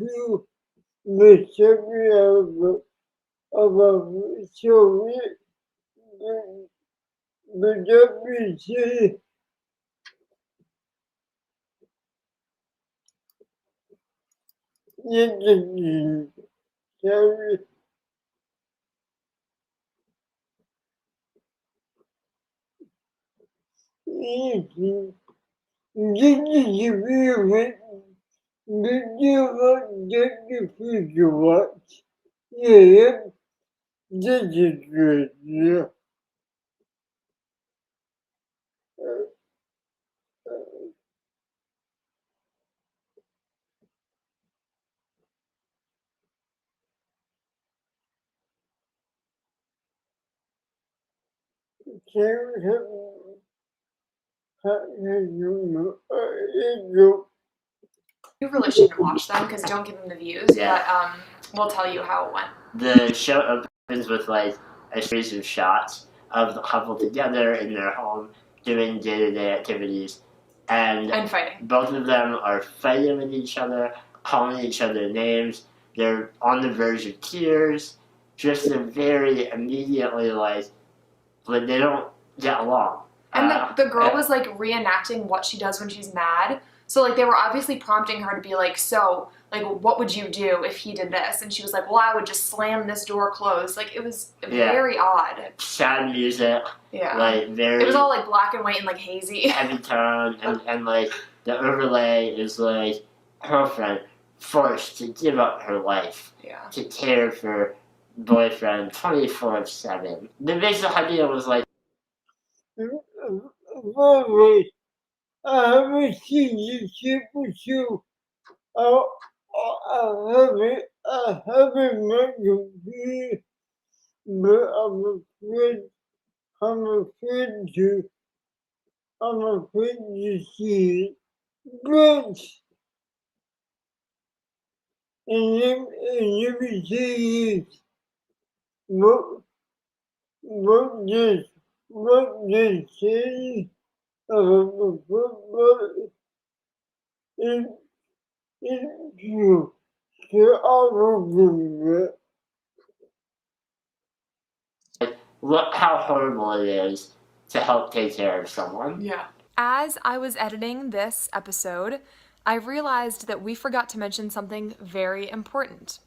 you mistake me of a story, but that we say, you sorry. Did you feel it? Did you feel what? Yeah, this is good. Yeah. You really shouldn't watch them because don't give them the views. Yeah. But we'll tell you how it went. The show opens with like a series of shots of the couple together in their home doing day-to-day activities, and fighting. Both of them are fighting with each other, calling each other names. They're on the verge of tears. Just a very immediately like they don't get along. And the girl was like reenacting what she does when she's mad. So like they were obviously prompting her to be like, so like what would you do if he did this? And she was like, well, I would just slam this door closed. Like it was very odd. Sad music. Yeah. Like very. It was all like black and white and like hazy. Heavy tone and like the overlay is like her friend forced to give up her life to care for boyfriend 24/7. The basic idea was like. I haven't seen this shit before. I haven't met you here, but I'm afraid to see it. But, let me say this, what, what they say about the football is true. So I will give it. Look how horrible it is to help take care of someone. Yeah. As I was editing this episode, I realized that we forgot to mention something very important.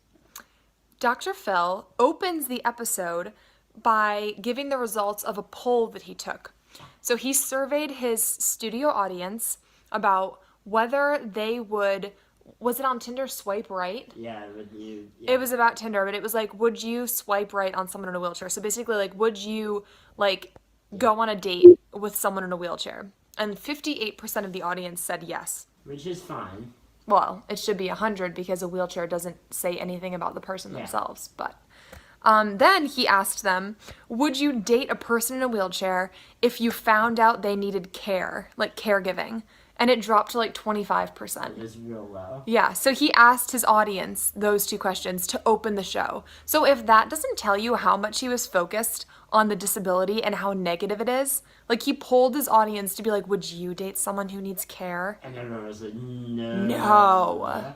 Dr. Phil opens the episode by giving the results of a poll that he took. So he surveyed his studio audience about whether they would, was it on Tinder, swipe right? Yeah. It was about Tinder, but it was like, would you swipe right on someone in a wheelchair? So basically, like, would you, like, go on a date with someone in a wheelchair? And 58% of the audience said yes. Which is fine. Well, it should be 100 because a wheelchair doesn't say anything about the person themselves. But then he asked them, would you date a person in a wheelchair if you found out they needed care, like caregiving? And it dropped to like 25%. It is real low. Yeah, so he asked his audience those two questions to open the show. So if that doesn't tell you how much he was focused on the disability and how negative it is, like he polled his audience to be like, would you date someone who needs care? And everyone was like, no. No.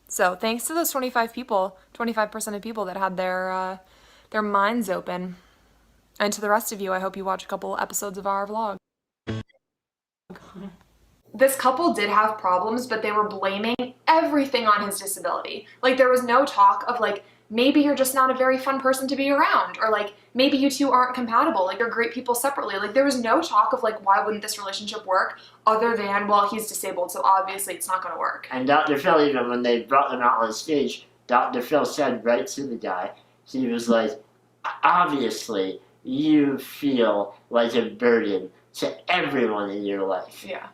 So thanks to those 25% of people that had their minds open. And to the rest of you, I hope you watch a couple episodes of our vlog. This couple did have problems, but they were blaming everything on his disability. Like there was no talk of like, maybe you're just not a very fun person to be around, or like maybe you two aren't compatible, like you're great people separately. Like there was no talk of like, why wouldn't this relationship work, other than, well, he's disabled, so obviously it's not going to work. And Dr. Phil, even when they brought them out on stage, Dr. Phil said right to the guy, he was like, obviously you feel like a burden to everyone in your life. Yeah.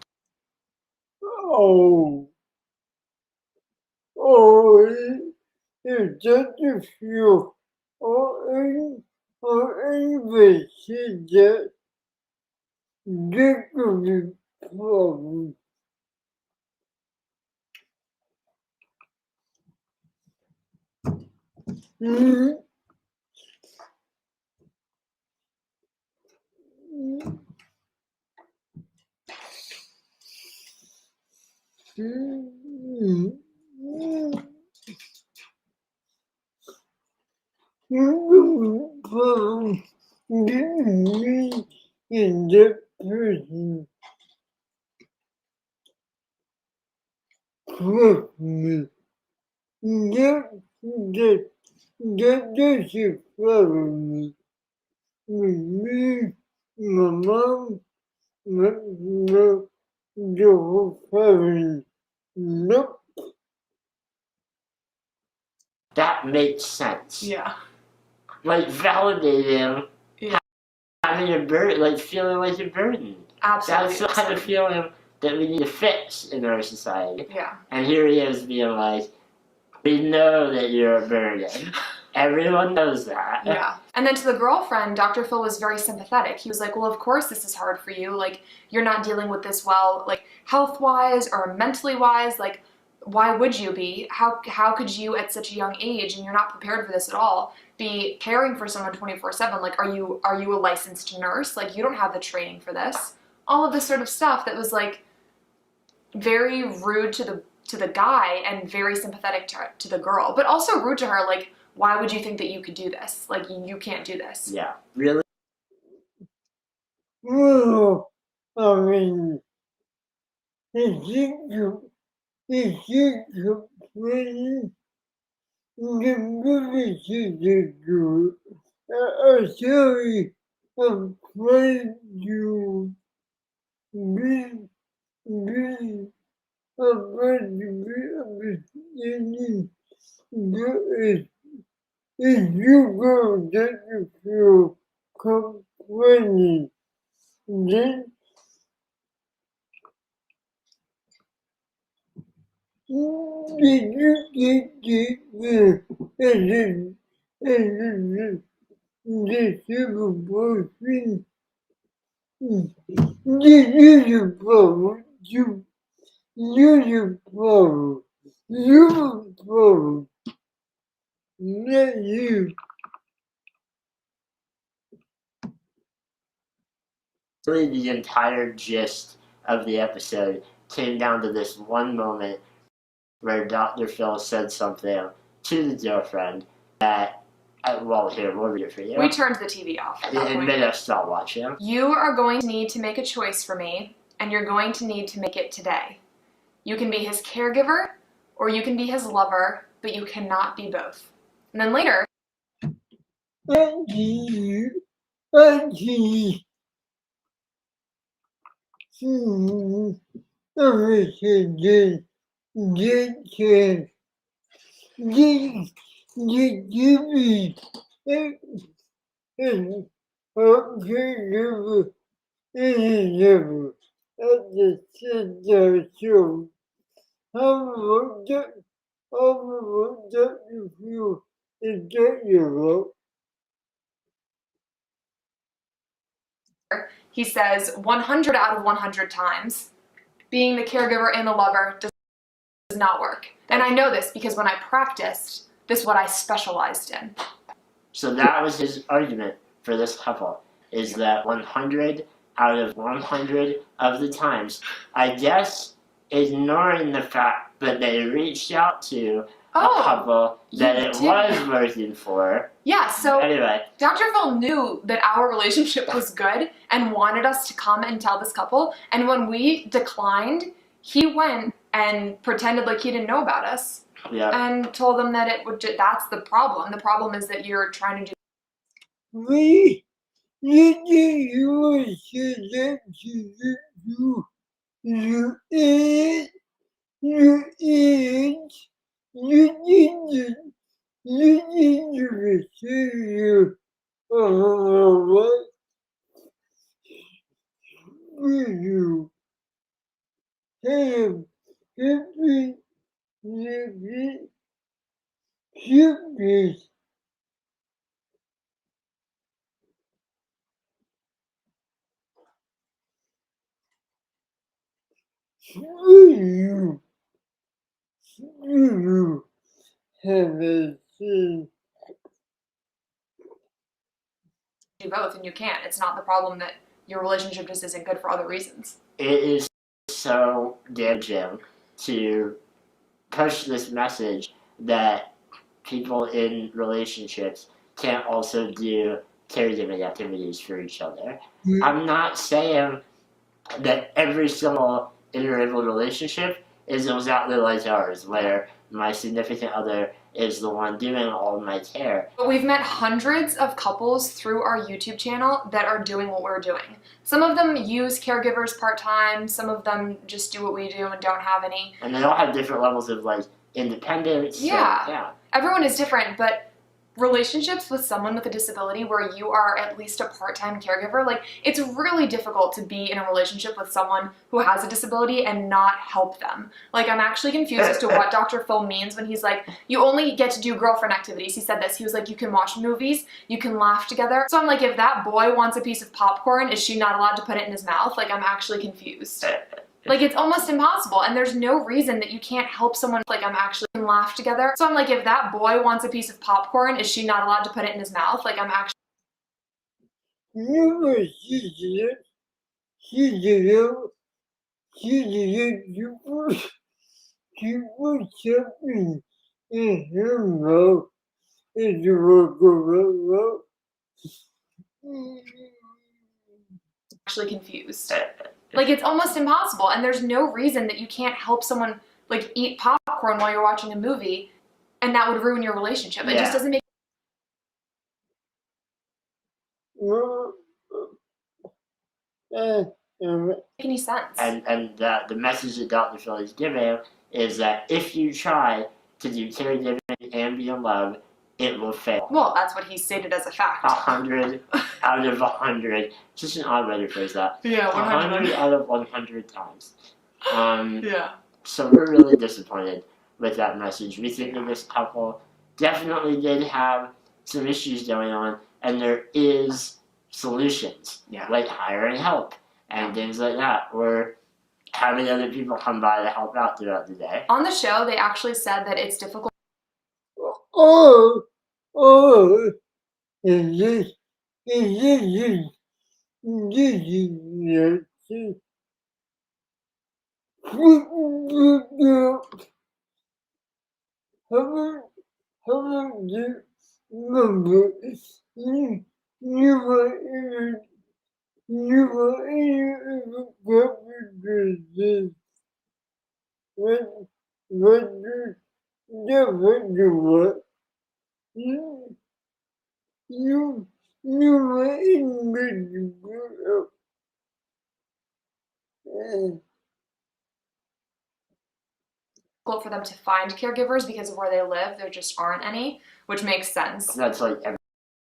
It's just a few, or even see that there could be problems. me and that person trust me. That doesn't follow me. With me, my mom, my the whole family. Nope. That makes sense. Yeah. Like validating Yeah. having a burden, like feeling like a burden. Absolutely. That's the kind of feeling that we need to fix in our society. Yeah. And here he is being like, we know that you're a burden. Everyone knows that. Yeah. And then to the girlfriend, Dr. Phil was very sympathetic. He was like, well, of course this is hard for you. Like, you're not dealing with this well, like, health-wise or mentally-wise. Like, why would you be? How could you, at such a young age, and you're not prepared for this at all, be caring for someone 24/7? Like, are you a licensed nurse? Like, you don't have the training for this. All of this sort of stuff that was, like, very rude to the guy and very sympathetic to the girl, but also rude to her. Like, why would you think that you could do this? Like, you can't do this. Yeah, really? Well, I mean, is it complaining? The movie should do. I'm sorry, I'm trying to be, I'm trying to be understanding. But if you go that you feel complaining, then did you get and the civil boyfriend? You're the problem. You're the problem. You're the problem. Not you. Really, the entire gist of the episode came down to this one moment where Dr. Phil said something to the girlfriend that, well, here, we'll read it for you. We turned the TV off at that It point. made us stop watching. You are going to need to make a choice for me, and you're going to need to make it today. You can be his caregiver, or you can be his lover, but you cannot be both. And then later, Auntie, everything get give me and caregiver is never at the center show. How about that you feel is that you he says 100 out of 100 times, being the caregiver and the lover does not work. And I know this because when I practiced, this is what I specialized in. So that was his argument for this couple, is that 100 out of 100 of the times, I guess ignoring the fact that they reached out to a couple that it was working for. Yeah, so anyway, Dr. Phil knew that our relationship was good and wanted us to come and tell this couple. And when we declined, he went and pretended like he didn't know about us. Yeah. And told them that it would. That's the problem. The problem is that you're trying to do. you said that you eat, you need to receive what you have every cupid. You have a thing. Do both, and you can't. It's not the problem that your relationship just isn't good for other reasons. It is so damaging to push this message that people in relationships can't also do caregiving activities for each other. Mm. I'm not saying that every single individual relationship is exactly like ours, where my significant other is the one doing all of my care. But we've met hundreds of couples through our YouTube channel that are doing what we're doing. Some of them use caregivers part-time, some of them just do what we do and don't have any. And they all have different levels of like independence. Yeah. Yeah. Everyone is different, but relationships with someone with a disability where you are at least a part-time caregiver, like, it's really difficult to be in a relationship with someone who has a disability and not help them. Like, I'm actually confused as to what Dr. Phil means when he's like, you only get to do girlfriend activities. He said this. He was like, you can watch movies, you can laugh together. So I'm like, if that boy wants a piece of popcorn, is she not allowed to put it in his mouth? Like, I'm actually confused. Like, it's almost impossible, and there's no reason that you can't help someone, like, I'm actually can laugh together. So I'm like, if that boy wants a piece of popcorn, is she not allowed to put it in his mouth? Like, I'm actually... actually confused. Like, it's almost impossible, and there's no reason that you can't help someone, like, eat popcorn while you're watching a movie, and that would ruin your relationship. It just doesn't make any sense. And the message that Dr. Phil is giving is that if you try to do caregiving and be in love, it will fail. Well, that's what he stated as a fact. 100 out of 100. Just an odd way to phrase that. Yeah, 100 out of 100 times. Yeah. So we're really disappointed with that message. We think that this couple definitely did have some issues going on, and there is solutions, like hiring help and things like that, or having other people come by to help out throughout the day. On the show, they actually said that it's difficult. For them to find caregivers because of where they live. There just aren't any, which makes sense. That's like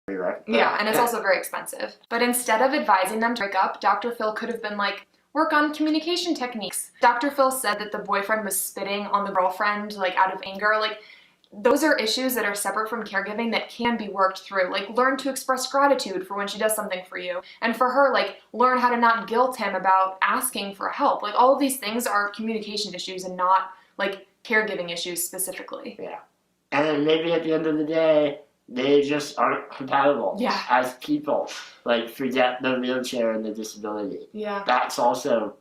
everywhere. Yeah, and it's also very expensive. But instead of advising them to break up, Dr. Phil could have been like, work on communication techniques. Dr. Phil said that the boyfriend was spitting on the girlfriend, like, out of anger. Like, those are issues that are separate from caregiving that can be worked through. Like, learn to express gratitude for when she does something for you. And for her, like, learn how to not guilt him about asking for help. Like, all of these things are communication issues and not, like, caregiving issues specifically. Yeah. And then maybe at the end of the day, they just aren't compatible as people. Like, forget the wheelchair and the disability. Yeah. That's also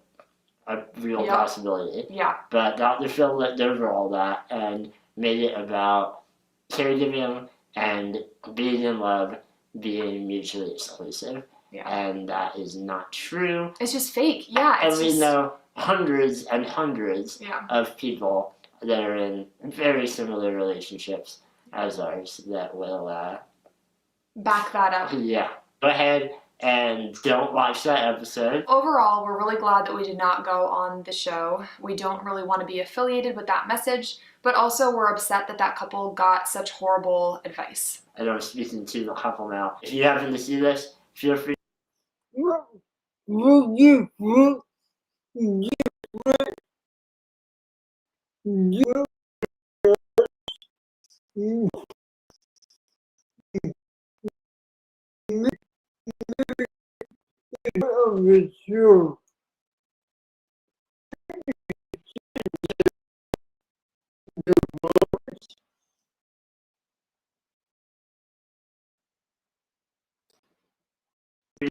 a real possibility. Yeah. But Dr. Phil looked over all that and made it about caregiving and being in love being mutually exclusive. Yeah. And that is not true. It's just fake. Yeah. And we know hundreds and hundreds of people that are in very similar relationships as ours that will back that up. Yeah. Go ahead and don't watch that episode. Overall, we're really glad that we did not go on the show. We don't really want to be affiliated with that message, but also we're upset that that couple got such horrible advice. And I'm speaking to the couple now. If you happen to see this, feel free.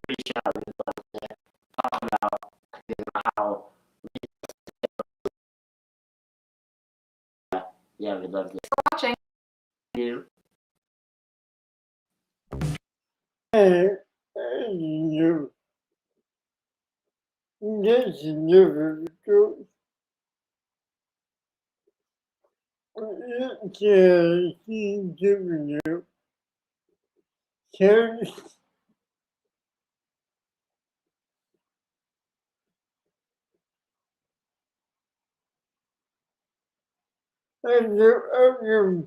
Reach out and love to talk about how we'd love to. Watching. You. and you just never go. Can he giving you chance and the other